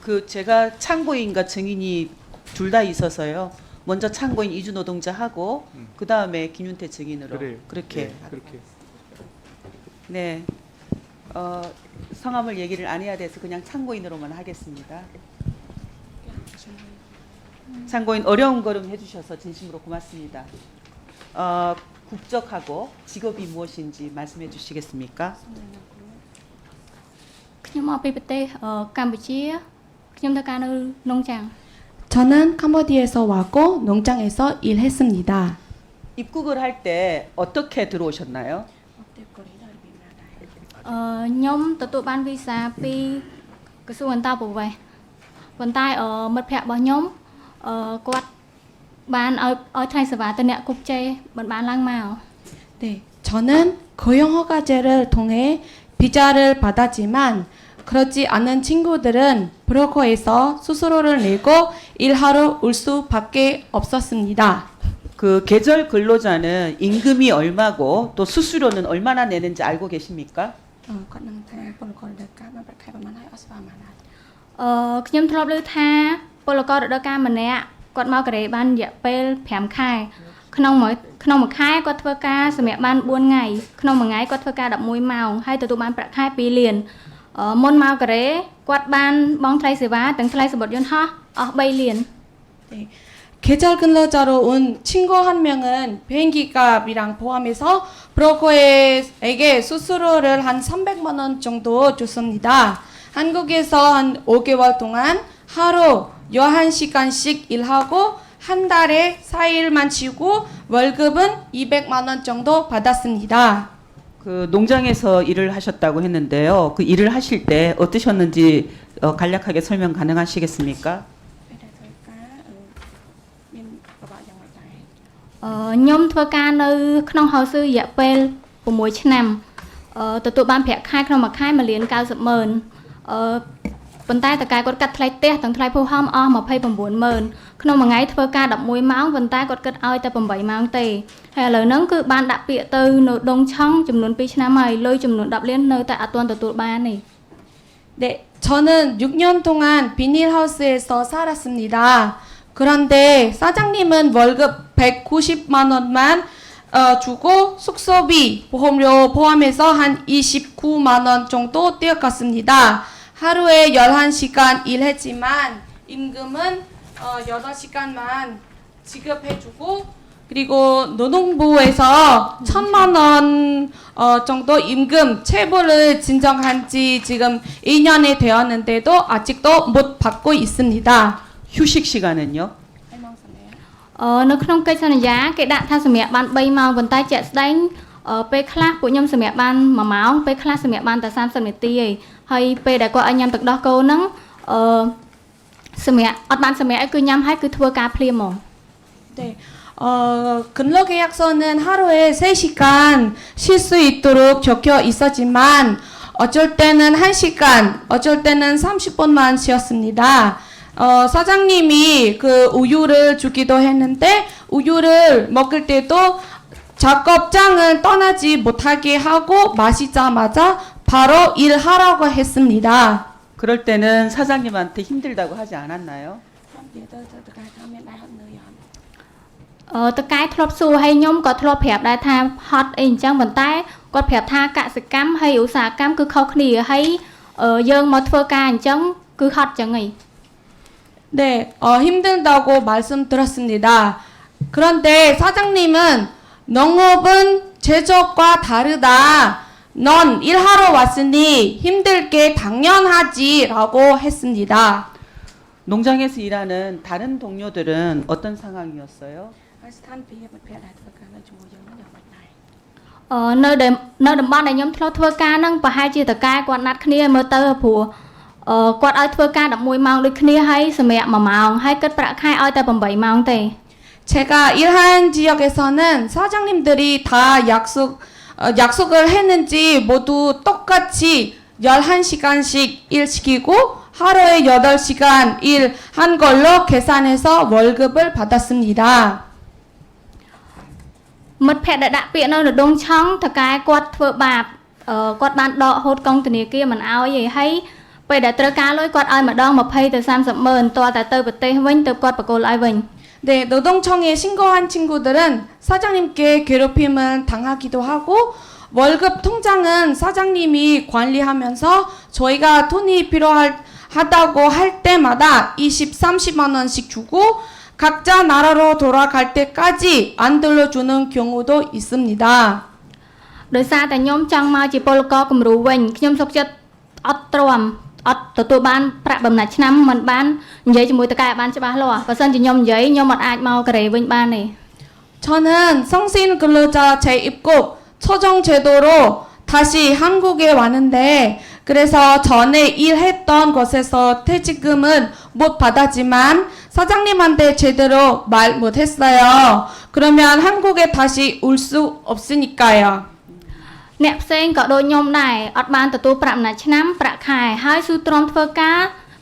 그 제가 참고인과 증인이 둘 다 있어서요. 먼저 참고인 이주 노동자 하고 그 다음에 김윤태 증인으로 그래요. 그렇게 예, 그렇게. 네. 성함을 얘기를 안 해야 돼서 그냥 참고인으로만 하겠습니다. 참고인 어려운 걸음 해주셔서 진심으로 고맙습니다. 국적하고 직업이 무엇인지 말씀해 주시겠습니까? ខ្ញុំមកពីប្រទេសកម្ពុជាខ្ញុំធ្វើការនៅនងចាំង 저는 캄보디아에서 왔고 농장에서 일했습니다. 입국을 할 때 어떻게 들어오셨나요? ខ្ញុំទទួលបានវីសាពីក្រសួងអន្តរប្រវេសន៍ប៉ុន្តែមិត្តភ័ក្តិរបស់ខ្ញុំគាត់បានឲ្យថ្លៃសេវាទៅអ្នកគុកចេមិនបានឡើងមក 네, 저는 고용허가제를 통해 비자를 받았지만 그렇지 않은 친구들은 브로커에서 수수료를 내고 일하러 올 수밖에 없었습니다. 그 계절 근로자는 임금이 얼마고 또 수수료는 얼마나 내는지 알고 계십니까? ខ្ញុំធ្លាប់ឮថាពលកររដូវកាលម្នាក់គាត់មកកូរ៉េបានរយៈពេល5ខែក្នុងមួយខែគាត់ធ្វើការសម្រាប់បាន4ថ្ងៃក្នុងមួយថ្ងៃគាត់ធ្វើការ11ម៉ោងហើយទទួលបានប្រាក់ខែ2លានមុនមកកូរ៉េគាត់បានបង់ថ្លៃសេវាទាំងថ្លៃសម្បត្តិយន្តហោះអស់3លាន 네, 계절 근로자로 온 친구 한 명은 비행기 값이랑 포함해서 브로커에게 수수료를 한 300만 원 정도 줬습니다. 한국에서 한 5개월 동안 하루 11시간씩 일하고 한 달에 4일만 쉬고 월급은 200만 원 정도 받았습니다. 그 농장에서 일을 하셨다고 했는데요. 그 일을 하실 때 어떠셨는지 간략하게 설명 가능하시겠습니까? ខ្ញុំធ្វើការនៅក្នុងហៅស៊ឺរយៈពេល6ឆ្នាំទទួលបានប្រាក់ខែក្នុងមួយខែ1លាន90ម៉ឺនប៉ុន្តែតកែគាត់កាត់ថ្លៃផ្ទះទាំងថ្លៃភូហំអស់29ម៉ឺនក្នុងមួយថ្ងៃធ្វើការ11ម៉ោងប៉ុន្តែគាត់គិតឲ្យតែ8ម៉ោងទេហើយឥឡូវហ្នឹងគឺបានដាក់ពាក្យទៅនៅដងឆង់ចំនួន2ឆ្នាំហើយលុយចំនួន10លាននៅតែអត់ទាន់ទទួលបានទេ 네, 저는 6년 동안 비닐하우스에서 살았습니다. 그런데 사장님은 월급 190만 원만 주고 숙소비, 보험료 포함해서 한 29만 원 정도 떼어갔습니다. 하루에 11시간 일했지만 임금은 8시간만 지급해주고 그리고 노동부에서 1,000만 원 정도 임금 체불을 진정한 지 지금 2년이 되었는데도 아직도 못 받고 있습니다. 휴식 시간은요? នៅក្នុងកិច្ចសន្យាគេដាក់ថាសម្រាប់បាន3ម៉ោងប៉ុន្តែជាក់ស្ដែងពេលខ្លះពួកខ្ញុំសម្រាប់បាន1ម៉ោងពេលខ្លះសម្រាប់បានតែ30នាទីឯងហើយពេលដែលគាត់ឲ្យញ៉ាំទឹកដោះគោហ្នឹងសម្រាប់អត់បានសម្រាប់ឲ្យគឺញ៉ាំហើយគឺធ្វើការភ្លាមហ្មង 네. 근로계약서는 하루에 3시간 쉴 수 있도록 적혀 있었지만 어쩔 때는 1시간, 어쩔 때는 30분만 쉬었습니다. 사장님이 그 우유를 주기도 했는데 우유를 먹을 때도 작업장을 떠나지 못하게 하고 마시자마자 바로 일하라고 했습니다. 그럴 때는 사장님한테 힘들다고 하지 않았나요? តកែធ្លាប់សួរឲ្យខ្ញុំក៏ធ្លាប់ប្រាប់ដែរថាហត់អីអញ្ចឹងប៉ុន្តែគាត់ប្រាប់ថាកសិកម្មហើយឧស្សាហកម្មគឺខុសគ្នាហើយយើងមកធ្វើការអញ្ចឹងគឺហត់អញ្ចឹងឯង 네, 힘들다고 말씀 들었습니다. 그런데 사장님은 농업은 제조업과 다르다. 넌 일하러 왔으니 힘들게 당연하지라고 했습니다. 농장에서 일하는 다른 동료들은 어떤 상황이었어요? នៅតំបន់ដែលខ្ញុំធ្លាប់ធ្វើការហ្នឹងប្រហែលជាតកែគាត់ណាត់គ្នាមើលទៅព្រោះគាត់ឲ្យធ្វើការ11ម៉ោងដូចគ្នាហើយសម្រាប់1ម៉ោងហើយគិតប្រាក់ខែឲ្យតែ8ម៉ោងទេ 제가 일한 지역에서는 사장님들이 다 약속을 했는지 모두 똑같이 11시간씩 일시키고 하루에 8시간 일한 걸로 계산해서 월급을 받았습니다. មិត្តភ័ក្តិដែលដាក់ពាក្យនៅដងឆង់តកែគាត់ធ្វើបាបគាត់បានដកហូតកងធនាគារមិនអោយឯងហើយ ពេលដែលត្រូវការលុយគាត់ឲ្យម្ដង20ទៅ30ម៉ឺនតើតែទៅប្រទេសវិញទៅគាត់បកគោលឲ្យវិញ 네, 노동청에 신고한 친구들은 사장님께 괴롭힘을 당하기도 하고 월급 통장은 사장님이 관리하면서 저희가 돈이 필요하다고 할 때마다 20, 30만 원씩 주고 각자 나라로 돌아갈 때까지 안 들려주는 경우도 있습니다. ដោយសារតែខ្ញុំចង់មកជាពលករគំរូវិញខ្ញុំសុខចិត្តអត់ទ្រាំអត់ទទួលបានប្រាក់បំណាច់ឆ្នាំមិនបាននិយាយជាមួយតកែបានច្បាស់លាស់បើសិនជាខ្ញុំនិយាយខ្ញុំអត់អាចមកកូរ៉េវិញបានទេ 저는 성신 근로자 재입국 초정 제도로 다시 한국에 왔는데 그래서 전에 일했던 곳에서 퇴직금은 못 받았지만 사장님한테 제대로 말 못했어요. 그러면 한국에 다시 올 수 없으니까요. អ្នកផ្សេងក៏ដូចខ្ញុំដែរអត់បានទទួលប្រាក់បំណាច់ឆ្នាំប្រាក់ខែហើយស៊ូទ្រាំធ្វើការ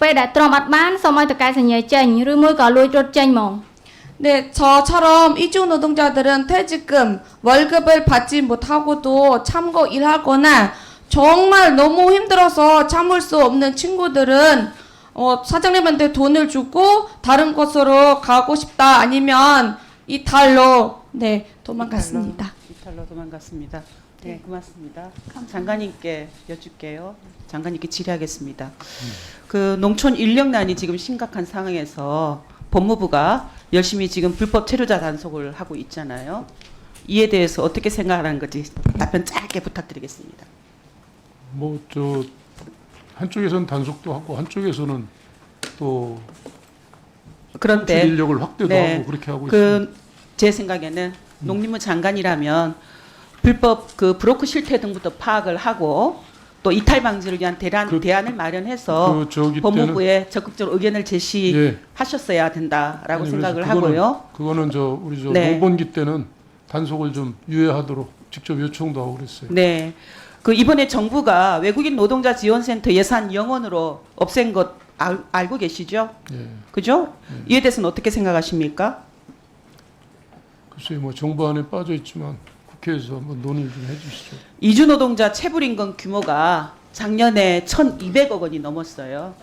ពេលដែលទ្រាំអត់បានសូមឲ្យតកែសញ្ញាចេញឬមួយក៏លួចរត់ចេញហ្មង 네, 저처럼 이주 노동자들은 퇴직금, 월급을 받지 못하고도 참고 일하거나 정말 너무 힘들어서 참을 수 없는 친구들은 사장님한테 돈을 주고 다른 곳으로 가고 싶다 아니면 이탈로 네, 도망갔습니다. 이탈로 도망갔습니다. 네, 고맙습니다. 장관님께 여쭐게요. 장관님께 질의하겠습니다. 그 농촌 인력난이 지금 심각한 상황에서 법무부가 열심히 지금 불법 체류자 단속을 하고 있잖아요. 이에 대해서 어떻게 생각하는 건지 답변 짧게 부탁드리겠습니다. 뭐 저 한쪽에서는 단속도 하고 한쪽에서는 또 그런데 인력을 확대도 네, 하고 그렇게 하고 있습니다. 제 생각에는 농림부 장관이라면 불법 그 브로커 실태 등부터 파악을 하고 또 이탈 방지를 위한 대안을 마련해서 저기 법무부에 적극적으로 의견을 제시하셨어야 된다라고 아니, 생각을 그래서 하고요. 그거는 우리 네. 노번기 때는 단속을 좀 유예하도록 직접 요청도 하고 그랬어요. 네. 그 이번에 정부가 외국인 노동자 지원센터 예산 0원으로 없앤 것 알고 계시죠? 예. 그죠? 이에 대해서는 어떻게 생각하십니까? 글쎄 뭐 정부 안에 빠져 있지만 국회에서 한번 논의 좀 해주시죠. 이주 노동자 체불임금 규모가 작년에 1,200억 원이 넘었어요.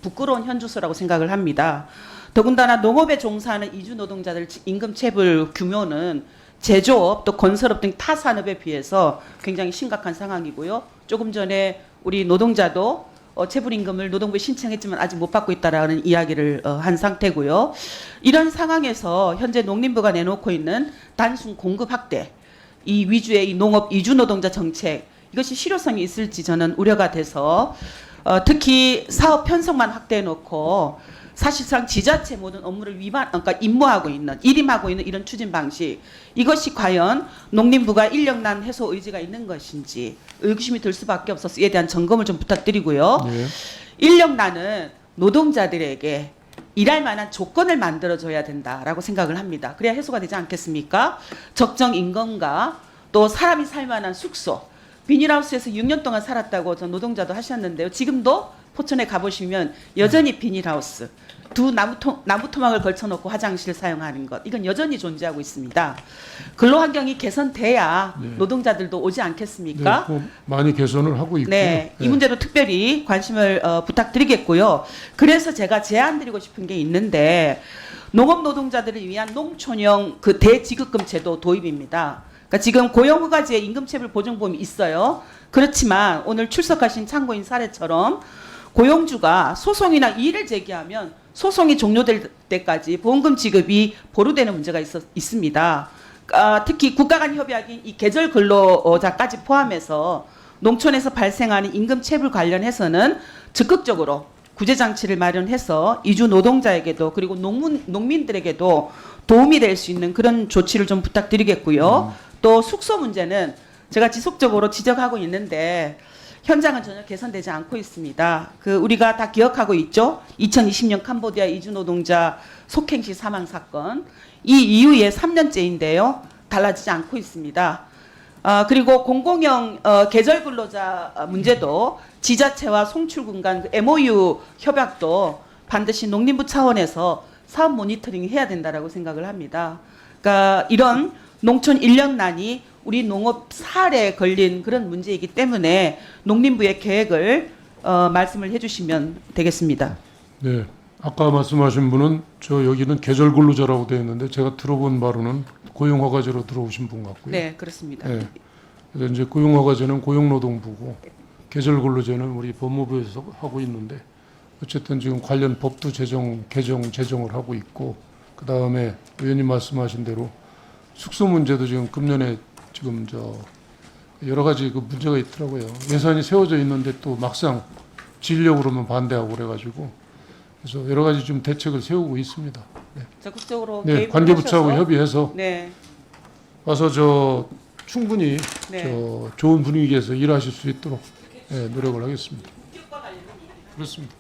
부끄러운 현주소라고 생각을 합니다. 더군다나 농업에 종사하는 이주 노동자들 임금 체불 규모는 제조업 또 건설업 등 타 산업에 비해서 굉장히 심각한 상황이고요. 조금 전에 우리 노동자도 체불임금을 노동부에 신청했지만 아직 못 받고 있다라는 이야기를 한 상태고요. 이런 상황에서 현재 농림부가 내놓고 있는 단순 공급 확대, 이 위주의 이 농업 이주 노동자 정책 이것이 실효성이 있을지 저는 우려가 돼서 특히 사업 편성만 확대해 놓고 사실상 지자체 모든 업무를 그러니까 임무하고 있는 일임하고 있는 이런 추진 방식 이것이 과연 농림부가 인력난 해소 의지가 있는 것인지 의구심이 들 수밖에 없어서 이에 대한 점검을 좀 부탁드리고요. 네. 인력난은 노동자들에게 일할 만한 조건을 만들어줘야 된다라고 생각을 합니다. 그래야 해소가 되지 않겠습니까? 적정 임금과 또 사람이 살 만한 숙소, 비닐하우스에서 6년 동안 살았다고 저 노동자도 하셨는데요. 지금도 포천에 가보시면 여전히 비닐하우스, 두 나무토막을 걸쳐놓고 화장실 사용하는 것 이건 여전히 존재하고 있습니다. 근로환경이 개선돼야 네. 노동자들도 오지 않겠습니까? 네, 뭐 많이 개선을 하고 있고요. 네, 이 문제도 특별히 관심을 부탁드리겠고요. 그래서 제가 제안드리고 싶은 게 있는데 농업 노동자들을 위한 농촌형 그 대지급금 제도 도입입니다. 그러니까 지금 고용후가지에 임금체불 보증보험이 있어요. 그렇지만 오늘 출석하신 참고인 사례처럼 고용주가 소송이나 이의를 제기하면 소송이 종료될 때까지 보험금 지급이 보류되는 문제가 있습니다. 특히 국가 간 협약인 이 계절 근로자까지 포함해서 농촌에서 발생하는 임금 체불 관련해서는 적극적으로 구제 장치를 마련해서 이주 노동자에게도 그리고 농민들에게도 도움이 될 수 있는 그런 조치를 좀 부탁드리겠고요. 또 숙소 문제는 제가 지속적으로 지적하고 있는데 현장은 전혀 개선되지 않고 있습니다. 우리가 다 기억하고 있죠? 2020년 캄보디아 이주 노동자 속행시 사망 사건. 이 이후에 3년째인데요. 달라지지 않고 있습니다. 그리고 공공형 계절 근로자 문제도 지자체와 송출군 간 MOU 협약도 반드시 농림부 차원에서 사업 모니터링 해야 된다라고 생각을 합니다. 그러니까 이런 농촌 인력난이 우리 농업 살에 걸린 그런 문제이기 때문에 농림부의 계획을 말씀을 해주시면 되겠습니다. 네. 아까 말씀하신 분은 저 여기는 계절 근로자라고 되어 있는데 제가 들어본 바로는 고용허가제로 들어오신 분 같고요. 네, 그렇습니다. 네. 그래서 이제 고용허가제는 고용노동부고 계절 근로제는 우리 법무부에서 하고 있는데 어쨌든 지금 관련 법도 개정을 하고 있고 그 다음에 의원님 말씀하신 대로 숙소 문제도 지금 금년에 지금 저 여러 가지 그 문제가 있더라고요. 예산이 세워져 있는데 또 막상 지으려고 그러면 반대하고 그래가지고 그래서 여러 가지 좀 대책을 세우고 있습니다. 네, 적극적으로 네 개입을 관계부처하고 하셔서 협의해서 네, 와서 저 충분히 네. 저 좋은 분위기에서 일하실 수 있도록 네, 노력을 하겠습니다. 그렇습니다.